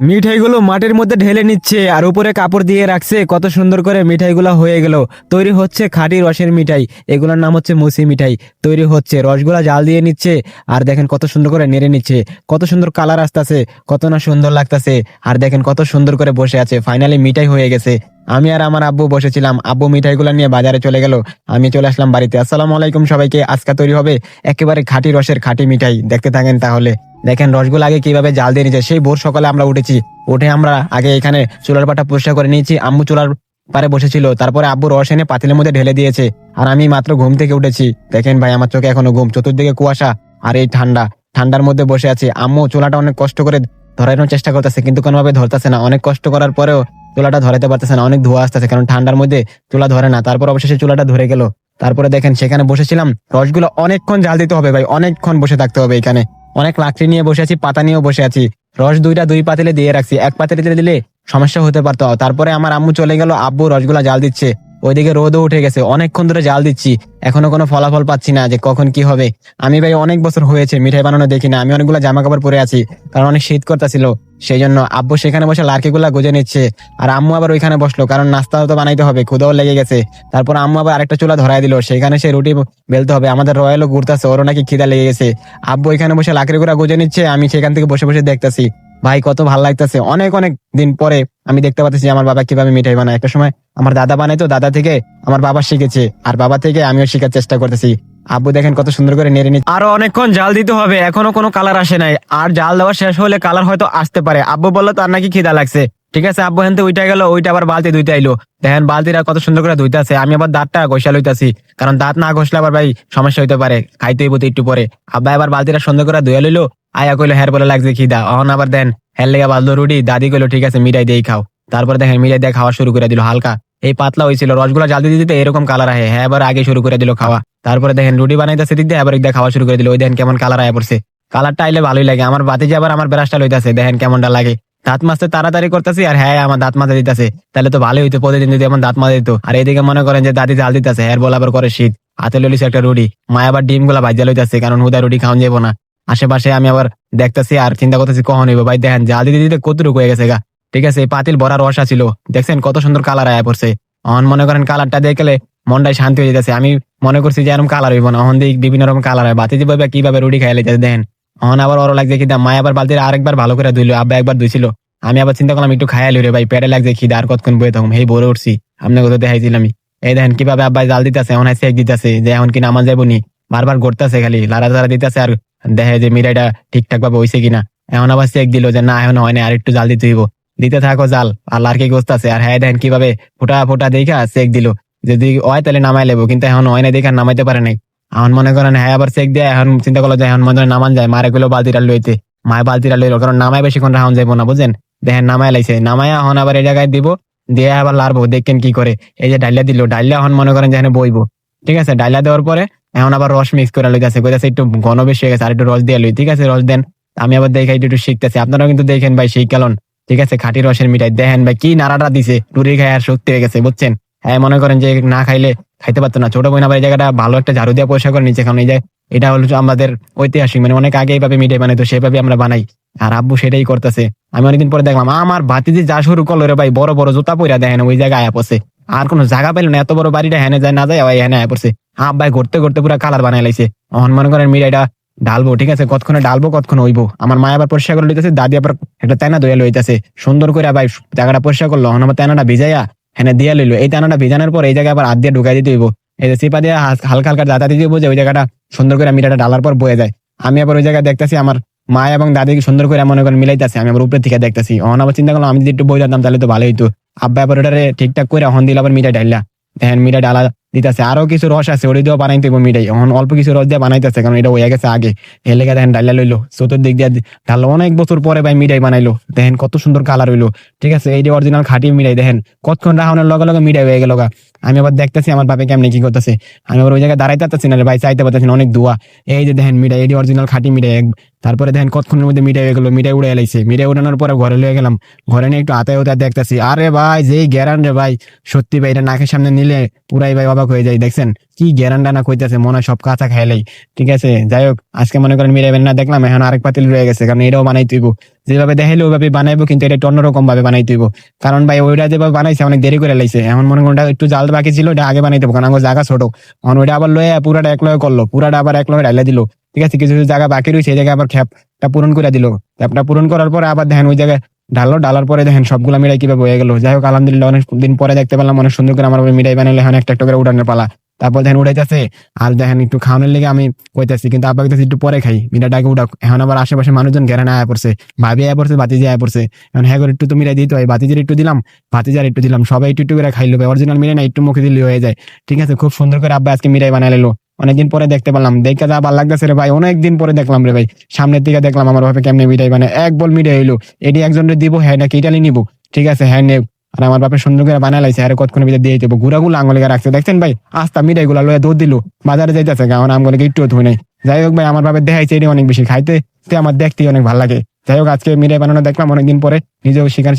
মিঠাইগুলো মাটির মধ্যে ঢেলে নিচ্ছে আর উপরে কাপড় দিয়ে রাখছে, কত সুন্দর করে মিঠাইগুলো হয়ে গেল। তৈরি হচ্ছে খাঁটি রসের মিঠাই, এগুলোর নাম হচ্ছে মুসি মিঠাই। তৈরি হচ্ছে, রসগুলা জাল দিয়ে নিচ্ছে আর দেখেন কত সুন্দর করে নেড়ে নিচ্ছে, কত সুন্দর কালার আসতেছে, কত না সুন্দর লাগতেছে। আর দেখেন কত সুন্দর করে বসে আছে, ফাইনালি মিঠাই হয়ে গেছে। আমি আর আমার আব্বু বসেছিলাম, আব্বু মিঠাইগুলো নিয়ে বাজারে চলে গেল, আমি চলে আসলাম বাড়িতে। আসসালামু আলাইকুম সবাইকে, আজকে তৈরি হবে একেবারে খাঁটি রসের খাঁটি মিঠাই, দেখতে থাকেন তাহলে। দেখেন রসগুলো আগে কিভাবে জাল দিয়ে নিচ্ছে, সেই ভোর সকালে আমরা উঠেছি, উঠে আমরা আগে এখানে চুলার পাটা পরিষ্কার করে নিয়েছি। আম্মু চুলার পারে বসেছিল, তারপরে আব্বু রস এনে পাতিলের মধ্যে ঢেলে দিয়েছে আর আমি মাত্র ঘুম থেকে উঠেছি। দেখেন ভাই, আমার চোখে এখনো ঘুম, চতুর্দিকে কুয়াশা আর এই ঠান্ডা, ঠান্ডার মধ্যে বসে আছি। আম্মু চুলাটা অনেক কষ্ট করে ধরানোর চেষ্টা করতেছে, কিন্তু কোনোভাবে ধরতেছে না। অনেক কষ্ট করার পরেও চুলাটা ধরাতে পারতেছে না, অনেক ধোঁয়া আসতেছে, কারণ ঠান্ডার মধ্যে চুলা ধরে না। তারপর অবশেষে চুলাটা ধরে গেল। তারপরে দেখেন সেখানে বসেছিলাম, রসগুলো অনেকক্ষণ জাল দিতে হবে ভাই, অনেকক্ষণ বসে থাকতে হবে এখানে। অনেক লাকড়ি নিয়ে বসে আছি, পাতা নিয়েও বসে আছি। রস দুই পাতিলে দিয়ে রাখছি, এক পাতিলে দিলে সমস্যা হতে পারতো। তারপরে আমার আম্মু চলে গেল, আব্বু রসগুলা জাল দিচ্ছে। ওইদিকে রোদও উঠে গেছে, অনেকক্ষণ ধরে জাল দিচ্ছি, এখনো কোনো ফলাফল পাচ্ছি না যে কখন কি হবে। আমি ভাই অনেক বছর হয়েছে মিঠাই বানানো দেখি না, আমি অনেকগুলো জামা কাপড় পরে আছি, কারণ অনেক শীত করতেছিল। সেই জন্য আব্বু সেখানে বসে লাড়কিগুলা গুজে নিচ্ছে আর আম্মু আবার ওইখানে বসলো, কারণ নাস্তাও তো বানাইতে হবে, ক্ষুদাও লেগে গেছে। তারপর আম্মু আবার আরেকটা চুলা ধরাই দিল, সেখানে সে রুটি বেলতে হবে। আমাদের রয়েলও ঘুরতেছে, ওরও নাকি খিদা লেগে গেছে। আব্বু ওইখানে বসে লাকড়ি গুঁড়া গুজে নিচ্ছে, আমি সেখান থেকে বসে বসে দেখতেছি। ভাই কত ভালো লাগতেছে, অনেক অনেক দিন পরে আমি দেখতে পাচ্ছি আমার বাবা কিভাবে মিঠাই বানায়। একটা সময় আমার দাদা বানাইতো, দাদা থেকে আমার বাবা শিখেছে আর বাবা থেকে আমিও শেখার চেষ্টা করতেছি। আব্বু দেখেন কত সুন্দর করে নেড়ে নিচ্ছে। আরো অনেকক্ষণ জাল দিতে হবে, এখনো কোনো কালার আসে নাই, আর জাল দেওয়া শেষ হলে কালার হয়তো আসতে পারে। আব্বু বললো তার নাকি খিদা লাগছে। ঠিক আছে, আব্বু হেনতে উইটা গেল, ওইটা আবার বালতি ধুইতে আইলো। দেখেন বালতিটা কত সুন্দর করে ধুইতে আছে, আমি আবার দাঁতটা ঘষা লইতাছি, কারণ দাঁত না ঘষলে আবার ভাই সমস্যা হইতে পারে, খাইতে হইব তো একটু পরে। আব্বা এবার বালতিটা সুন্দর করে ধুয়ে লইলো, আয়া কইলো হ্যার বলে লাগছে খিদা। অহন আবার দেন হ্যার লেগে বালদো রুটি, দাদি কইলো ঠিক আছে মিঠাই দিয়ে খাও। তারপরে দেখেন মিঠাই দিয়ে খাওয়া শুরু করে দিল, হালকা এই পাতলা হয়েছিল, রসগুলা জাল দিতে দিতে এরকম কালার আহে। হ্যাঁ, এবার আগে শুরু করে দিল খাওয়া। তারপরে দেখেন রুটি বানাইতেছে দিক দিয়ে, এবার এক দিয়ে খাওয়া শুরু করে দিল। ওই দেখেন কেমন কালার আয়া পড়ছে, কালারটা আইলে ভালোই লাগে। আমার বাতিজি আবার আমার ব্রাশটা লইতাছে, দেখেন কেমনটা লাগে। দাঁত মাজতে তাড়াতাড়ি করতেছি আর হ্যাঁ আমার দাঁত মাজা দিতেছে, তাহলে তো ভালোই হইতো, প্রতিদিন যদি আমার দাঁত মাজা দিত। আর এইদিকে মনে করেন যে দাদি জাল দিতেছে, হ্যাঁ বল আবার করে শীত, হাতে লইছে একটা রুটি, মা আবার ডিম গুলা ভাজা লইতেছে, কারণ হুদা রুটি খাওয়ান যাবো না। আশেপাশে আমি আবার দেখতেছি আর চিন্তা করতেছি কখন হইব। ভাই দেখেন জাল দিতে দিতে কতটুকু হয়ে গেছে গা। ঠিক আছে, এই পাতিল ভরা রসা ছিল, দেখছেন কত সুন্দর কালার আয়া পড়ছে। অহন মনে করেন কালারটা দেখলে মনটাই শান্তি হয়ে যেতেছে। আমি মনে করছি যে এরকম কালার হইব না, অহন দিক বিভিন্ন রকম কালার হয়। বাতি যেভাবে কিভাবে রুটি খাইলে দেখেন। অহন আবার ওর লাগছে খিদা, মা আবার বালতির আরেকবার ভালো করে ধুইলো, আব্বা একবার ধুইছিল। আমি আবার চিন্তা করলাম একটু খাইয়ালি রে ভাই, পেটে লাগছে খিদা, আর কতক্ষণ বয়ে থাকুম, এই ভরে উঠছি। আপনাকে তো দেখাইছিলাম আমি। এই দেখেন কিভাবে আব্বাই জাল দিতেছে, এখন সেক দিতেছে যে এখন কি নামাজ যাবো নি, বারবার ঘুরতেছে খালি লাড়া চাড়া দিতেছে আর দেখে যে মিঠাইটা ঠিকঠাক ভাবে হইছে কিনা। এখন আবার চেক দিল যে না এখন হয় না, আর একটু জাল দিতে হইব। দিতে থাকো জাল, আর লাড়কি গোস্তাছে। আর হ্যাঁ দেখেন কিভাবে ফোটা ফোটা দেখা চেক দিল, যদি হয় তাহলে নামাই লেবো, কিন্তু এখন হয় না দেখে আর নামাইতে পারে নাই। এখন মনে করেন হ্যাঁ আবার চেক দিয়ে এখন চিন্তা করলো যে এখন মনে হয় নামান যায়, মারে গুলো বালতিটা লইতে। মায় বালতিটা লইলো, কারণ নামায় বেশিক্ষণ রাহন যাইবো না বুঝেন। দেখেন নামায় লাইছে, নামায় এখন আবার এই জায়গায় দিব, দিয়ে আবার লারবো, দেখেন কি করে। এই যে ডাইলা দিল, ডাইলা এখন মনে করেন যেখানে বইবো। ঠিক আছে, ডাইলা দেওয়ার পরে এখন আবার রস মিক্স করে লইতেছে, কইতাছে একটু ঘন বেশি হয়ে গেছে, আর একটু রস দিয়ে লই। ঠিক আছে, রস দেন। আমি আবার দেখে একটু একটু শিখতেছি, আপনারাও কিন্তু দেখেন ভাই সেই কালন। ঠিক আছে, খাঁটি রসের মিঠাই দেখেন ভাই কি নাড়াটা দিছে, রুটি খায় আর শক্তি হয়ে গেছে বুঝছেন। হ্যাঁ মনে করেন যে না খাইলে খাইতে পারতো না। ছোট বোন আবার এই জায়গাটা ভালো একটা ঝাড়ু দিয়ে পয়সা করে নিচ্ছে, কারণ এই যে এটা হলো যে আমাদের ঐতিহাসিক, মানে অনেক আগে এইভাবে মিঠাই বানাইতো, সেভাবে আমরা বানাই। আর আব্বু সেটাই করতেছে। আমি অনেকদিন পরে দেখলাম আমার ভাতিজি যা শুরু করলো রে ভাই, বড় বড় জুতা পইরা দেখেন ওই জায়গায় আয়া পড়ছে। আর কোনো জায়গা পেল না, এত বড় বাড়িটা হেনে যায় না যায় হেনে আয়া পড়ছে। আব্বাই ঘুরতে ঘুরতে পুরো কালার বানাই লাইছে। এখন মনে করেন মিঠাইটা ঢালবো। ঠিক আছে, কতক্ষণে ঢালবো কতক্ষণ হইবো। আমার মা আবার পরিষ্কার করে লইতেছে, দাদি আবার একটা তেনা ধুয়ে লইতেছে সুন্দর করে। ভাই জায়গাটা পরিষ্কার করলো, এখন আবার তেনাটা ভিজাইয়া হ্যাঁ দিয়া লইলো। এই তেনাটা ভিজানোর পর এই জায়গায় আবার হাত দিয়ে ঢুকাই দিতে হইব। এই যে চিপা দিয়ে হালকা হালকা দাদা দিয়ে বোঝে ওই জায়গাটা সুন্দর করে মিঠাটা ডালার পর বয়ে যায়। আমি আবার ওই জায়গায় দেখতেছি আমার মা এবং দাদি সুন্দর করে মনে করেন মিলাইতেছে, আমি আবার উপরে থেকে দেখতেছি। অহন আবার চিন্তা করলাম আমি যদি একটু বই দিতাম তাহলে তো ভালো হইতো। আব্বা আবার ওটারে ঠিকঠাক করে অহন দিল, আবার মিঠাই ডাইলা দেখেন মিঠাই ডালা দিতেছে। আরো কিছু রস আছে ওটি দিয়েও বানাইতে হইব মিঠাই, এখন অল্প কিছু রস দিয়ে বানাইতেছে, কারণ এটা হয়ে গেছে আগে। এর লেগে দেখেন ডাইলা লইলো, চতুর্দিক দিয়ে ঢাললো। অনেক বছর পরে ভাই মিঠাই বানাইলো, দেখেন কত সুন্দর কালার হইলো। ঠিক আছে, এই যে অরিজিনাল খাঁটি মিঠাই, দেখেন কতক্ষণ রাহানোর লগে লগে মিঠাই হয়ে গেল গা। আমি আবার দেখতেছি আমার বাপে কেমনি কি করতেছে। আমি আবার ওই জায়গায় দাঁড়াইতে পারতেছি না রে ভাই, চাইতে পারতেছি না, অনেক দোয়া। এই যে দেখেন মিঠাই, এই অরিজিনাল খাঁটি মিঠাই, তারপরে দেখেন কতক্ষণের মধ্যে মিঠাই হয়ে গেলো, মিঠাই উড়ে এলাইছে। মিঠাই উড়ানোর পরে ঘরে লয়ে গেলাম, ঘরে নিয়ে একটু হাতে হাতে দেখতেছি, আরে ভাই যেই গ্যারান রে ভাই, সত্যি ভাই এটা নাকের সামনে নিলে পুরাই ভাই অবাক হয়ে যায়। দেখছেন কি গ্যারান্ডা না কইতেছে, মনে হয় সব কাঁচা খাইলেই। ঠিক আছে, যাই হোক, আজকে মনে করেন মিঠাই না দেখলাম, এখন আরেক পাতিল রয়ে গেছে, কারণ এটাও বানাই তুইব। যেভাবে দেখাইলে ওইভাবে বানাইবো, কিন্তু এটা একটু অন্যরকম ভাবে বানাই তুইব। কারণ ভাই ওইটা যেভাবে বানাইছে অনেক দেরি করে লাইছে, এখন মনে করেন ওটা একটু জাল বাকি ছিল, এটা আগে বানাই দেবো, কারণ আমার জায়গা ছোট। এখন ওইটা আবার লয়ে পুরাটা এক লয়ে করলো, পুরাটা আবার এক লয়ে ঢাইলা দিল। ঠিক আছে, কিছু কিছু জায়গা বাকি রয়েছে, এই জায়গায় আবার খ্যাপটা পূরণ করে দিল। খ্যাপটা পূরণ করার পরে আবার দেখেন ওই জায়গায় ঢাললো, ঢালার পরে দেখেন সবগুলা মিঠাই কিভাবে হয়ে গেল। যাই হোক, আলহামদুলিল্লাহ অনেক দিন পরে দেখতে পেলাম অনেক সুন্দর করে আমার মিঠাই বানাইলে, এখন একটা একটা করে উঠানোর পালা। তারপর দেখেন উঠাইতেছে, আর দেখেন একটু খাওয়ানোর লেগে আমি কইতাছি, কিন্তু আব্বা কইতাছে একটু পরে খাই, মিঠাইটাকে উঠাক। এখন আবার আশেপাশে মানুষজন ঘেরানা আয়া পড়ছে, ভাবি আয়া পড়ছে, ভাতিজি আয়া পড়ছে। এখন হ্যাঁ করে একটু তো মিঠাই দিতে হয়, ভাতিজির একটু দিলাম, ভাতিজার একটু দিলাম, সবাই একটু একটু করে খাইলো। অরিজিনাল মিঠাই না, একটু মুখে দিলে হয়ে যায়। ঠিক আছে, খুব সুন্দর করে আব্বা আজকে মিঠাই বানাই নিলো। অনেকদিন পরে দেখতে পেলাম, দেখে যা ভালো লাগতেছে রে ভাই, অনেকদিন পরে দেখলাম রে ভাই। সামনের দিকে দেখলাম আমার ভাবে কেমনে মিঠাই বানায়, এক বল মিঠাই হইলো। এটি একজনের দিব, হ্যাঁ নাকি ইটালি নিবো। ঠিক আছে, হ্যাঁ নেব। আর আমার বাপের সুন্দর করে বানাই লাইছে, আরে কতক্ষণ ভিতরে দিয়ে দেবো, গুড়াগুলো আঙুলে রাখছে। দেখছেন ভাই, আস্তা মিঠাই গুলা লয়ে দৌড় দিল, বাজারে যাইতেছে, কারণ আমগুলো একটু ধুই নাই। যাই হোক ভাই, আমার বাপের দেখাইছে এটি অনেক বেশি খাইতে, আমার দেখতে অনেক ভালো লাগে। যাই হোক, আজকে মিঠাই বানানো দেখলাম অনেকদিন পরে, নিজেও শিকার